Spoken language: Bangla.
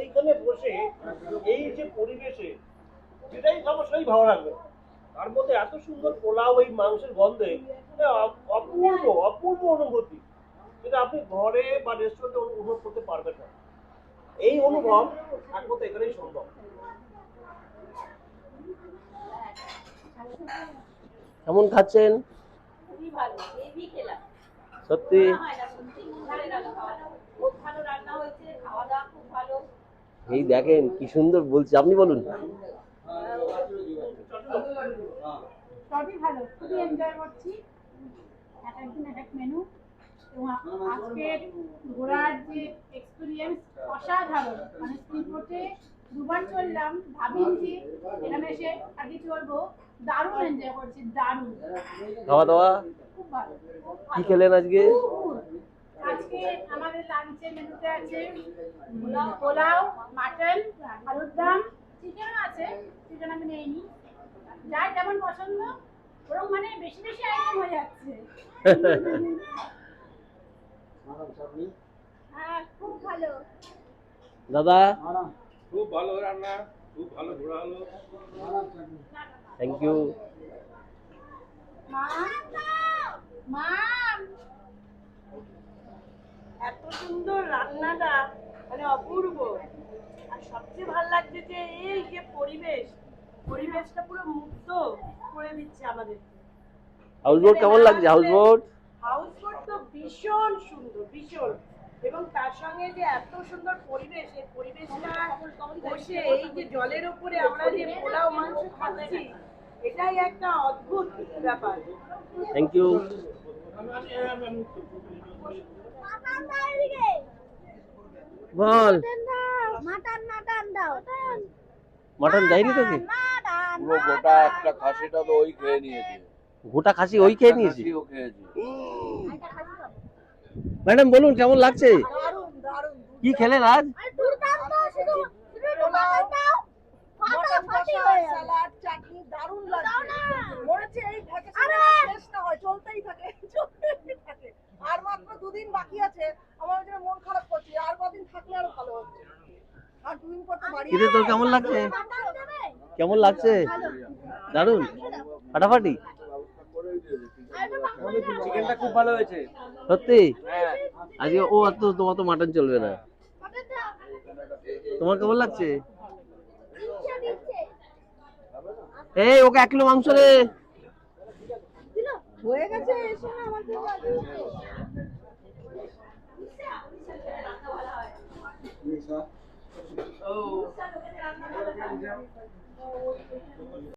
এইখানে বসে এই যে পরিবেশে যেটাই খাবো সেটাই ভালো লাগবে। তার মধ্যে এত সুন্দর পোলাও, এই মাংসের গন্ধে অপূর্ব অপূর্ব অনুভূতি, যেটা আপনি ঘরে বা রেস্টুরেন্টে অনুভব করতে পারবেন না। এই অনুভব একমাত্র এখানেই সম্ভব। কেমন খাচ্ছেন? খুবই ভালো, হেভি খেলাম। সত্যি খুব ভালো রান্না হয়েছে, খাওয়া দাওয়া খুব ভালো। এই দেখেন কি সুন্দর বলছি, আপনি বলুন। সবই ভালো, খুবই এনজয় করছি। এক একদিন এক এক মেনু, এবং আজকের ঘোরার যে এক্সপিরিয়েন্স অসাধারণ। মানে স্পিড বোটে দুবার চললাম, ভাবিনি যে এখানে এসে আগে চলবো। দারুণ এনজয় করছি, দারুণ। খাওয়া দাওয়া খুব ভালো। কি খেলেন আজকে? আজকে আমাদের লাঞ্চের মেনুতে আছে পোলাও, মাটন, আলুর দম, চিকেনও আছে। চিকেন আমি নেইনি, যার যেমন পছন্দ ওরকম, মানে বেশি বেশি আইটেম হয়ে যাচ্ছে। হ্যাঁ, খুব ভালো দাদা। খুব ভালো রান্না, খুব ভালো ঘোরা হলো। Thank you. মা, মা, এত সুন্দর রান্নাটা, মানে অপূর্ব। আর সবচেয়ে ভালো লাগছে যে এই যে পরিবেশটা পুরো মুগ্ধ করে দিচ্ছে আমাদের। হাউস বোট কেমন লাগছে? হাউস বোট তো ভীষণ সুন্দর, ভীষণ। এবং তার সঙ্গে যে এত সুন্দর পরিবেশ, এই পরিবেশটা বসে এই যে জলের উপরে আমরা যে পোলাও মাংস খাচ্ছি, এটাই একটা অদ্ভুত ব্যাপার। Thank you. বল। মাটন দেয়নি তোকে? পুরো গোটা একটা খাসিটা তো ওই খেয়ে নিয়েছে। গোটা খাসি ওই খেয়ে নিয়েছি। ও খেয়েছে। ম্যাডাম বলুন কেমন লাগছে? কি খেলেন আজ? স্যালাড, চাটনি দারুণ লাগছে। মনে হচ্ছে এই ভ্যাকেশনে শেষ না হয়, চলতেই থাকে। আর মাত্র 2 দিন বাকি আছে। আমার জন্য মন খারাপ করছে, আর কদিন থাকলে আরো ভালো হতো। আর 2 দিন পর তো বাড়ি। কিরে তোর কেমন লাগছে? কেমন লাগছে? দারুন, ফাটাফাটি। চিকেনটা খুব ভালো হয়েছে। সত্যি? হ্যাঁ। আজকে ও তো তোমার তো মাটন চলবে না। তোমার কেমন লাগছে? এই ওকে 1 কিলো মাংস রে। হয়ে গেছে, এসো না আমাদের বাড়ি।